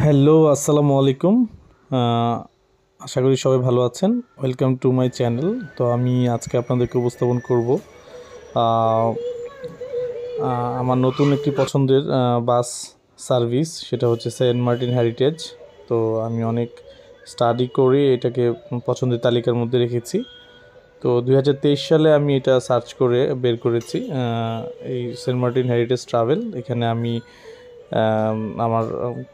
Hello, আসসালামু আলাইকুম। আশা করি সবাই ভালো আছেন। Welcome to my channel. তো আমি আজকে আপনাদেরকে উপস্থাপন করব আমার নতুন একটি পছন্দের বাস সার্ভিস, সেটা হচ্ছে সেন্ট মার্টিন হেরিটেজ। তো আমি অনেক স্টাডি করে এটাকে পছন্দের তালিকার মধ্যে রেখেছি। তো 2023 সালে আমি এটা সার্চ করে বের করেছি এই সেন্ট মার্টিন হেরিটেজ ট্রাভেল। এখানে আমি আমার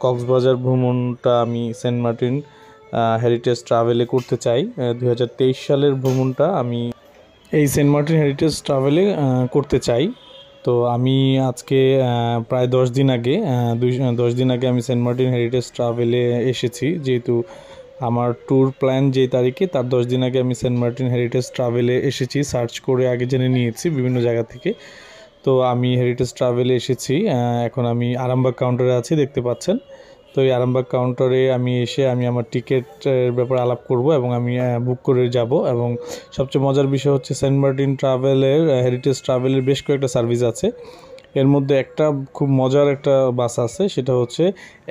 কক্সবাজার ভ্রমণটা আমি সেন্ট মার্টিন হেরিটেজ ট্রাভেলে করতে চাই। 2023 সালের ভ্রমণটা আমি এই সেন্ট মার্টিন হেরিটেজ ট্রাভেলে করতে চাই। তো আমি আজকে প্রায় 10 দিন আগে 10 দিন আগে আমি সেন্ট মার্টিন হেরিটেজ ট্রাভেলে এসেছি। যেহেতু আমার ট্যুর প্ল্যান যে তারিখে, তার 10 দিন আগে আমি সেন্ট মার্টিন হেরিটেজ ট্রাভেলে এসেছি। সার্চ করে আগে জেনে নিয়েছি বিভিন্ন জায়গা থেকে। তো আমি হেরিটেজ ট্রাভেলে এসেছি। এখন আমি আরামবাগ কাউন্টারে আছি, দেখতে পাচ্ছেন। তো এই আরামবাগ কাউন্টারে আমি এসে আমি আমার টিকিটের ব্যাপারে আলাপ করব এবং আমি বুক করে যাব। এবং সবচেয়ে মজার বিষয় হচ্ছে সেন্ট মার্টিন ট্রাভেলের হেরিটেজ ট্রাভেলের বেশ কয়েকটা সার্ভিস আছে। এর মধ্যে একটা খুব মজার একটা বাস আছে, সেটা হচ্ছে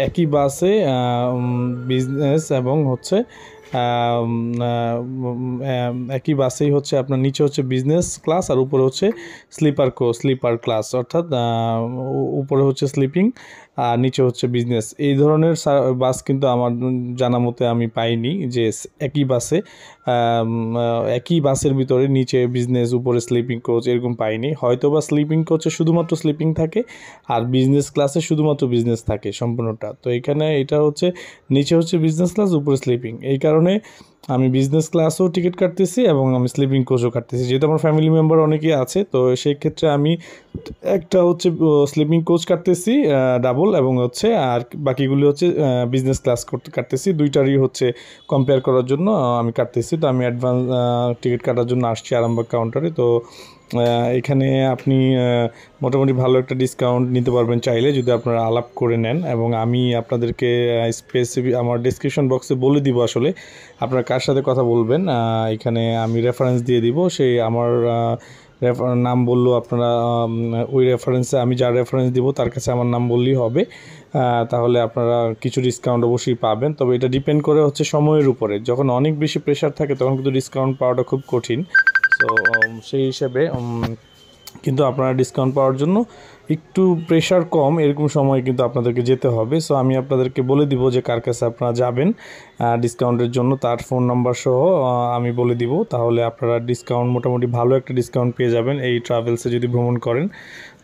একই বাসে বিজনেস এবং হচ্ছে একই বাসেই হচ্ছে আপনার নিচে হচ্ছে বিজনেস ক্লাস আর উপরে হচ্ছে স্লিপার ক্লাস, অর্থাৎ উপরে হচ্ছে স্লিপিং আর নিচে হচ্ছে বিজনেস। এই ধরনের বাস কিন্তু আমার জানা মতে আমি পাইনি, যে একই বাসের ভিতরে নিচে বিজনেস উপরে স্লিপিং কোচ এরকম পাইনি। হয়তো বা স্লিপিং কোচে শুধুমাত্র স্লিপিং থাকে আর বিজনেস ক্লাসে শুধুমাত্র বিজনেস থাকে সম্পূর্ণটা। তো এখানে এটা হচ্ছে নিচে হচ্ছে বিজনেস ক্লাস, উপরে স্লিপিং। এই কারণে আমি বিজনেস ক্লাসও টিকিট কাটতেছি এবং আমি স্লিপিং কোচও কাটতেছি। যেহেতু আমার ফ্যামিলি মেম্বার অনেকেই আছে, তো সেই ক্ষেত্রে আমি একটা হচ্ছে স্লিপিং কোচ কাটতেছি ডাবল, এবং হচ্ছে আর বাকিগুলি হচ্ছে বিজনেস ক্লাস কাটতেছি। দুইটারই হচ্ছে কম্পেয়ার করার জন্য আমি কাটতেছি। তো আমি অ্যাডভান্স টিকিট কাটার জন্য আসছি আরামবাগ কাউন্টারে। তো এখানে আপনি মোটামুটি ভালো একটা ডিসকাউন্ট নিতে পারবেন চাইলে, যদি আপনারা আলাপ করে নেন। এবং আমি আপনাদেরকে স্পেসিফিক আমার ডেসক্রিপশন বক্সে বলে দিব আসলে আপনারা কার সাথে কথা বলবেন। এখানে আমি রেফারেন্স দিয়ে দিব, সেই আমার নাম বললেও আপনারা ওই রেফারেন্সে, আমি যার রেফারেন্স দিব তার কাছে আমার নাম বললেই হবে। তাহলে আপনারা কিছু ডিসকাউন্ট অবশ্যই পাবেন। তবে এটা ডিপেন্ড করে হচ্ছে সময়ের উপরে। যখন অনেক বেশি প্রেশার থাকে তখন কিন্তু ডিসকাউন্ট পাওয়াটা খুব কঠিন। তো সেই হিসেবে কিন্তু আপনারা ডিসকাউন্ট পাওয়ার জন্য একটু প্রেশার কম এরকম সময় কিন্তু আপনাদেরকে যেতে হবে। সো আমি আপনাদেরকে বলে দিব যে কার কাছে আপনারা যাবেন ডিসকাউন্টের জন্য, তার ফোন নাম্বার সহ আমি বলে দিব। তাহলে আপনারা ডিসকাউন্ট, মোটামুটি ভালো একটা ডিসকাউন্ট পেয়ে যাবেন এই ট্রাভেলসে যদি ভ্রমণ করেন।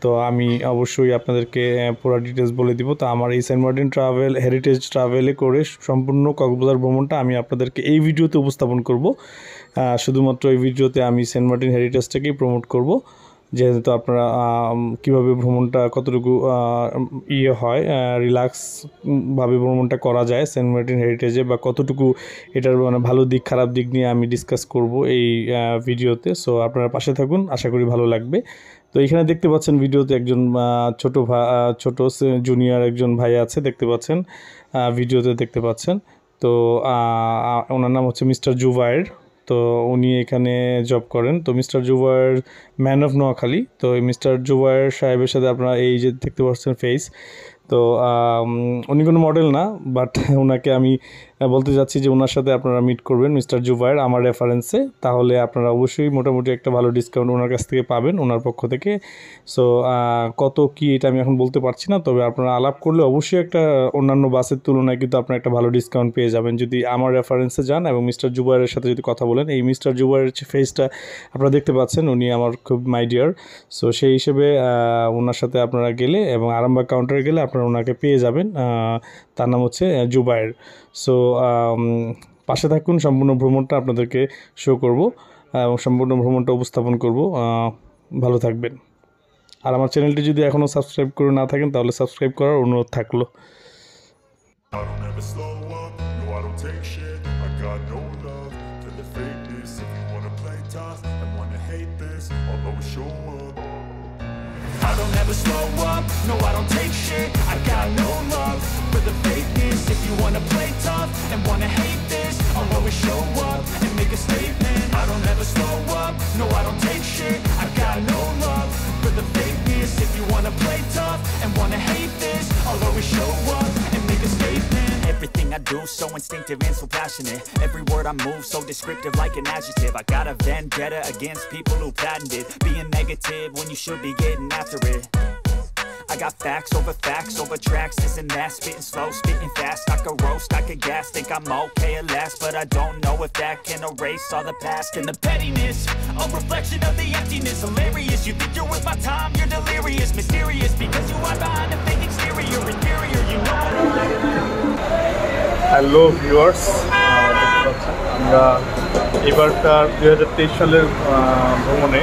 তো আমি অবশ্যই আপনাদেরকে পুরো ডিটেলস বলে দিব। তো আমার এই সেন্ট মার্টিন হেরিটেজ ট্রাভেলে করে সম্পূর্ণ কক্সবাজার ভ্রমণটা আমি আপনাদেরকে এই ভিডিওতে উপস্থাপন করব। শুধুমাত্র এই ভিডিওতে আমি সেন্ট মার্টিন হেরিটেজটাকেই প্রমোট করব, যেহেতু আপনারা কীভাবে ভ্রমণটা কতটুকু হয়, রিল্যাক্সভাবে ভ্রমণটা করা যায় সেন্ট মার্টিন হেরিটেজে, বা কতটুকু এটার মানে ভালো দিক খারাপ দিক নিয়ে আমি ডিসকাস করব এই ভিডিওতে। সো আপনারা পাশে থাকুন, আশা করি ভালো লাগবে। তো এখানে দেখতে পাচ্ছেন ভিডিওতে একজন ছোট জুনিয়র একজন ভাই আছে, দেখতে পাচ্ছেন ভিডিওতে দেখতে পাচ্ছেন। তো ওনার নাম হচ্ছে মিস্টার জুবায়ের। তো উনি এখানে জব করেন। তো mister Zubayer man of Noakhali. তো এই মিস্টার জুবায়ের সাহেবের সাথে আপনারা এই যে দেখতে পাচ্ছেন ফেস, তো উনি কোনো মডেল না, বাট ওনাকে আমি বলতে যাচ্ছি যে ওনার সাথে আপনারা মিট করবেন মিস্টার জুবায়ের আমার রেফারেন্সে। তাহলে আপনারা অবশ্যই মোটামুটি একটা ভালো ডিসকাউন্ট ওনার কাছ থেকে পাবেন, ওনার পক্ষ থেকে। সো কত কি এটা আমি এখন বলতে পারছি না, তবে আপনারা আলাপ করলে অবশ্যই একটা অন্যান্য বাসের তুলনায় কিন্তু আপনারা একটা ভালো ডিসকাউন্ট পেয়ে যাবেন যদি আমার রেফারেন্সে যান এবং মিস্টার জুবায়ের সাথে যদি কথা বলেন। এই মিস্টার জুবায়ের ফেসটা আপনারা দেখতে পাচ্ছেন, উনি আমার খুব মাই ডিয়ার। সো সেই হিসেবে ওনার সাথে আপনারা গেলে এবং আরামবাগ কাউন্টারে গেলে আপনারা ওনাকে পেয়ে যাবেন। তার নাম হচ্ছে জুবায়ের। সো পাশে থাকুন, সম্পূর্ণ ভ্রমণটা আপনাদেরকে শো করব এবং সম্পূর্ণ ভ্রমণটা উপস্থাপন করব। ভালো থাকবেন। আর আমার চ্যানেলটি যদি এখনও সাবস্ক্রাইব করে না থাকেন তাহলে সাবস্ক্রাইব করার অনুরোধ থাকলো। I don't ever slow up, no I don't take shit. I got no love for the fakeness. If you wanna play tough and wanna hate this, I'll always show up and make a statement. I don't ever slow up, no I don't take shit. I got no love for the fakeness. If you wanna play tough and wanna hate this, I'll always show up and make a statement. I do, so instinctive and so passionate. Every word I move, so descriptive like an adjective. I got a vendetta against people who patented being negative when you should be getting after it. I got facts over tracks, this and that. Spitting slow, spitting fast, I could roast, I could gas. Think I'm okay at last, but I don't know if that can erase all the past. And the pettiness, a reflection of the emptiness. Hilarious, you think you're worth my time, you're delirious. Mysterious, because you hide behind a fake exterior. Inferior, you know. Hello viewers, আমরা এবারকার 2023 সালের ভ্রমণে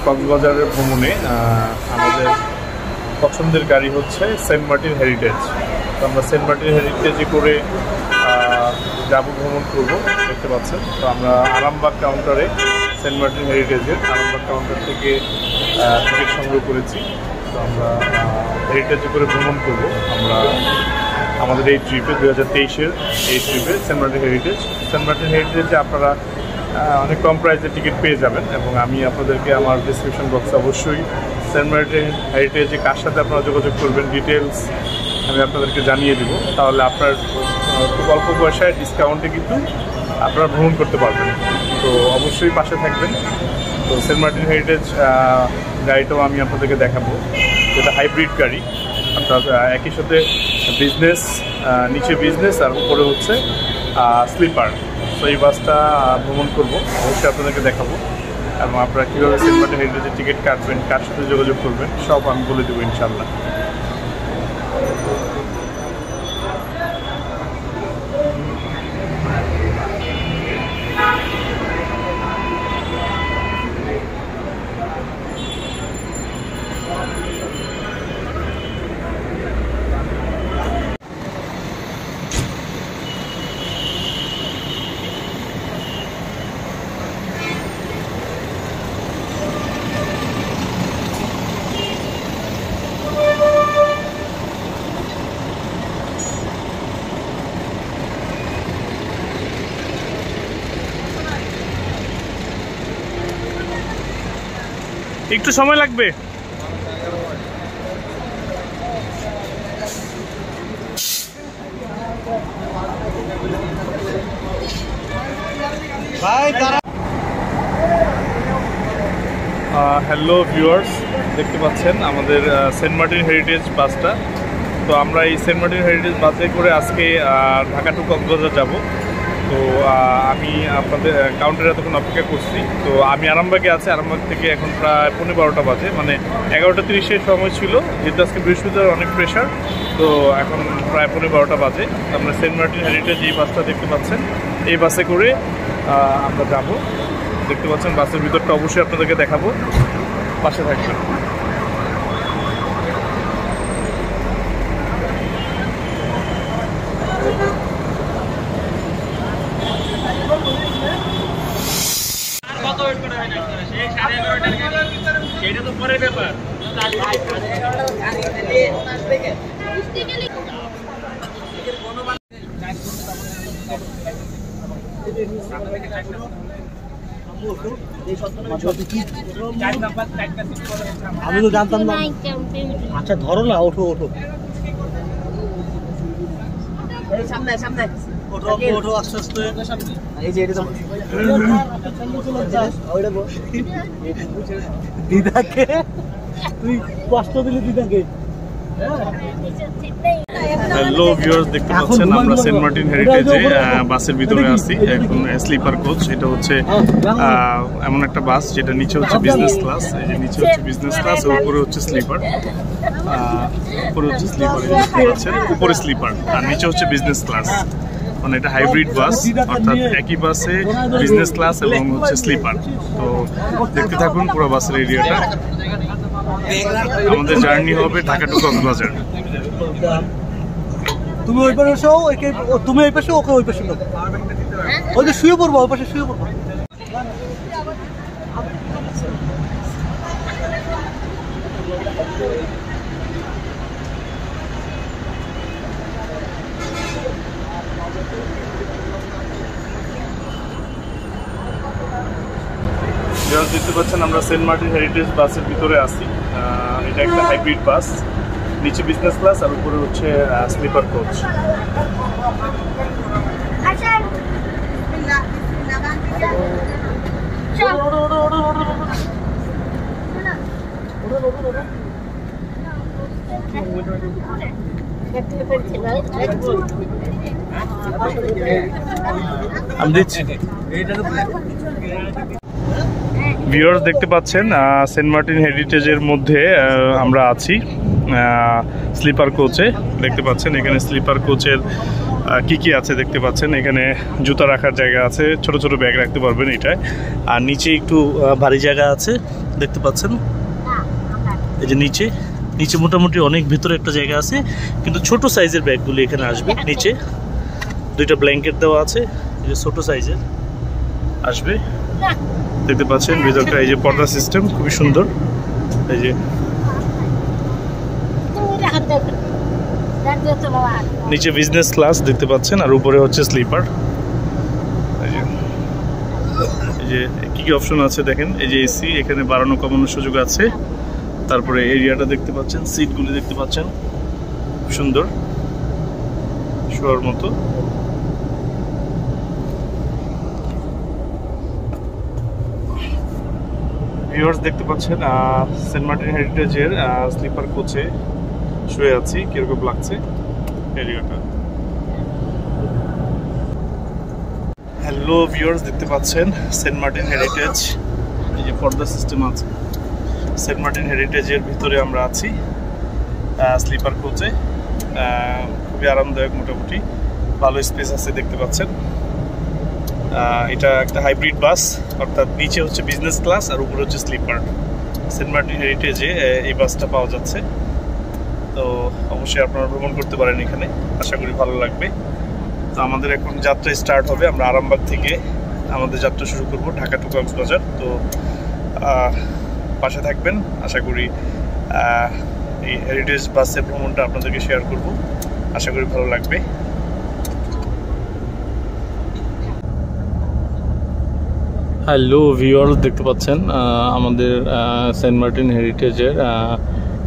কক্সবাজারের ভ্রমণে আমাদের পছন্দের গাড়ি হচ্ছে সেন্ট মার্টিন হেরিটেজ। তো আমরা সেন্ট মার্টিন হেরিটেজে করে ভ্রমণ করবো, দেখতে পাচ্ছেন। তো আমরা আরামবাগ কাউন্টারে সেন্ট মার্টিন হেরিটেজের আরামবাগ কাউন্টার থেকে টিকিট সংগ্রহ করেছি। তো আমরা হেরিটেজে করে ভ্রমণ করবো আমরা আমাদের এই ট্রিপে, 2023-এর এই ট্রিপে সেন্ট মার্টিন হেরিটেজে আপনারা অনেক কম প্রাইসে টিকিট পেয়ে যাবেন। এবং আমি আপনাদেরকে আমার ডিসক্রিপশন বক্সে অবশ্যই সেন্ট মার্টিন হেরিটেজে কার সাথে আপনারা যোগাযোগ করবেন ডিটেলস আমি আপনাদেরকে জানিয়ে দেবো। তাহলে আপনার খুব অল্প পয়সায় ডিসকাউন্টে কিন্তু আপনারা ভ্রমণ করতে পারবেন। তো অবশ্যই পাশে থাকবেন। তো সেন্ট মার্টিন হেরিটেজ গাড়িটাও আমি আপনাদেরকে দেখাবো, যেটা হাইব্রিড গাড়ি, অর্থাৎ একই সাথে বিজনেস, নিচে বিজনেস আর উপরে হচ্ছে স্লিপার। তো এই বাসটা ভ্রমণ করবো, অবশ্যই আপনাদেরকে দেখাবো। এবং আপনারা কীভাবে সেন্ট মার্টিন হেরিটেজের টিকিট কাটবেন, কার সাথে যোগাযোগ করবেন, সব আমি বলে দেবো ইনশাল্লাহ। একটু সময় লাগবে। হ্যালো ভিউয়ার্স, দেখতে পাচ্ছেন আমাদের সেন্ট মার্টিন হেরিটেজ বাসটা। তো আমরা এই সেন্ট মার্টিন হেরিটেজ বাসে করে আজকে ঢাকা টু কক্সবাজার যাব। তো আমি আপনাদের কাউন্টারে এতক্ষণ অপেক্ষা করছি। তো আমি আরামবাগে আছি, আরামবাগ থেকে এখন প্রায় 12:15 বাজে, মানে 11:30-এর সময় ছিল, যেহেতু আজকে বৃহস্পতিবার অনেক প্রেশার। তো এখন প্রায় 12:15 বাজে। আমরা সেন্ট মার্টিন হেরিটেজ এই বাসটা দেখতে পাচ্ছেন, এই বাসে করে আমরা যাব। দেখতে পাচ্ছেন বাসের ভিতরটা অবশ্যই আপনাদেরকে দেখাবো, পাশে থাকবেন। সেটা তো পরের ব্যাপার। আমি তো জানতাম না। আচ্ছা ধরো না, ওঠো ওঠো সামনে সামনে ওঠো ওঠো আস্তে আস্তে। এই যে এটা দিদাকে তুই কষ্ট দিলি দিদাকে। হ্যালো ভিউয়ার্স, দেখতে পাচ্ছেন আমরা সেন্ট মার্টিন হেরিটেজে বাসের ভিতরে আছি এখন। স্লিপার কোচ, এটা হচ্ছে এমন একটা বাস যেটা নিচে হচ্ছে বিজনেস ক্লাস, এই যে নিচে হচ্ছে বিজনেস ক্লাস, উপরে হচ্ছে স্লিপার। উপরে হচ্ছে স্লিপার, দেখতে পাচ্ছেন উপরে স্লিপার আর নিচে হচ্ছে বিজনেস ক্লাস। মানে এটা হাইব্রিড বাস, অর্থাৎ একই বাসে বিজনেস ক্লাস এবং হচ্ছে স্লিপার। তো দেখতে থাকুন পুরো বাসের এরিয়াটা। আমাদের জার্নি হবে ঢাকা টু কক্সবাজার। তুমি ওই পাশে এসো, তুমি ওই পাশে, ওকে ওই পাশে নাও। ওই যে শুয়ে পড়বো, ওই পাশে শুয়ে পড়বো। দেখতে পাচ্ছেন আমরা সেন্ট মার্টিন হেরিটেজ বাসের ভিতরে আছি। এটা একটা হাইব্রিড বাস, নিচে বিজনেস ক্লাস আর উপরে হচ্ছে স্লিপার কোচ। ভিউয়ার্স দেখতে পাচ্ছেন সেন্ট মার্টিন হেরিটেজের মধ্যে আমরা আছি স্লিপার কোচে। দেখতে পাচ্ছেন এখানে স্লিপার কোচের কি কি আছে দেখতে পাচ্ছেন। এখানে জুতা রাখার জায়গা আছে, ছোট ছোট ব্যাগ রাখতে পারবেন এটায়। আর নিচে একটু ভারী জায়গা আছে দেখতে পাচ্ছেন। এই যে নিচে মোটামুটি অনেক ভিতরে একটা জায়গা আছে, কিন্তু ছোট সাইজের ব্যাগগুলি এখানে আসবে। নিচে দুইটা ব্ল্যাঙ্কেট দেওয়া আছে, এই যে ছোট সাইজের আসবে দেখতে পাচ্ছেন। ভিতরটা এই যে পর্দা সিস্টেম খুবই সুন্দর। এই যে নিচে বিজনেস ক্লাস দেখতে পাচ্ছেন আর উপরে হচ্ছে স্লিপার। এই যে কি কি অপশন আছে দেখেন। এই যে এসি, এখানে বাড়ানো কমানোর সুযোগ আছে। তারপরে এরিয়াটা দেখতে পাচ্ছেন, সিটগুলি দেখতে পাচ্ছেন সুন্দর শোয়ার মতো। ভিউয়ার্স দেখতে পাচ্ছেন সেন্ট মার্টিন হেরিটেজের স্লিপার কোচে শুয়ে আছি, কিরকম লাগছে এরিয়াটা। হ্যালো ভিউয়ার্স দেখতে পাচ্ছেন সেন্ট মার্টিন হেরিটেজ, এই যে পর্দা সিস্টেম আছে। সেন্ট মার্টিন হেরিটেজের ভিতরে আমরা আছি স্লিপার কোচে। খুবই আরামদায়ক, মোটামুটি ভালো স্পেস আছে দেখতে পাচ্ছেন। এটা একটা হাইব্রিড বাস, অর্থাৎ নিচে হচ্ছে বিজনেস ক্লাস আর উপরে হচ্ছে স্লিপার। সেন্ট মার্টিন হেরিটেজে এই বাসটা পাওয়া যাচ্ছে, তো অবশ্যই আপনারা ভ্রমণ করতে পারেন এখানে, আশা করি ভালো লাগবে। তো আমাদের এখন যাত্রা স্টার্ট হবে, আমরা আরামবাগ থেকে আমাদের যাত্রা শুরু করব ঢাকা টু কক্সবাজার। তো পাশে থাকবেন, আশা করি এই হেরিটেজ বাসের ভ্রমণটা আপনাদেরকে শেয়ার করব, আশা করি ভালো লাগবে। হ্যালো ভিউয়ার্স দেখতে পাচ্ছেন আমাদের সেন্ট মার্টিন হেরিটেজের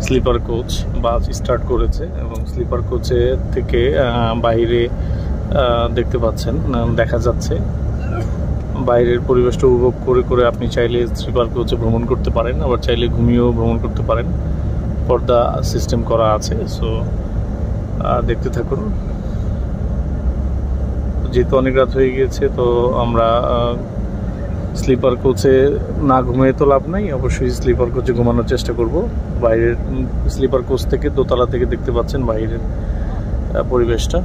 স্লিপার কোচ বাস স্টার্ট করেছে এবং স্লিপার কোচে থেকে বাইরে দেখতে পাচ্ছেন, দেখা যাচ্ছে বাইরের পরিবেশটা উপভোগ করে করে আপনি চাইলে স্লিপার কোচে ভ্রমণ করতে পারেন, আবার চাইলে ঘুমিয়েও ভ্রমণ করতে পারেন। পর্দা সিস্টেম করা আছে, সো দেখতে থাকুন। যেহেতু অনেক রাত হয়ে গিয়েছে, তো আমরা স্লিপার কোচে না ঘুমিয়ে তো লাভ নাই, অবশ্যই স্লিপার কোচে ঘুমানোর চেষ্টা করব। বাইরের স্লিপার কোচ থেকে দোতলা থেকে দেখতে পাচ্ছেন বাইরের পরিবেশটা।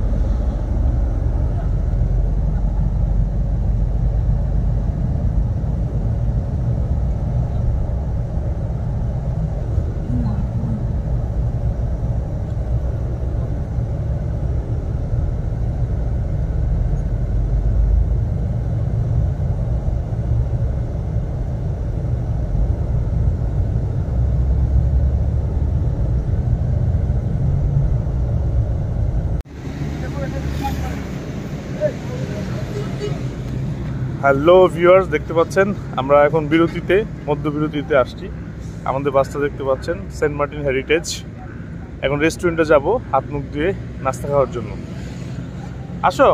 হ্যালো ভিউয়ার্স দেখতে পাচ্ছেন আমরা এখন বিরতিতে, মধ্য বিরতিতে আসছি। আমাদের বাসটা দেখতে পাচ্ছেন সেন্ট মার্টিন হেরিটেজ। এখন রেস্টুরেন্টে যাব হাত মুখ ধুয়ে নাস্তা খাওয়ার জন্য। আসো।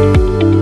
you.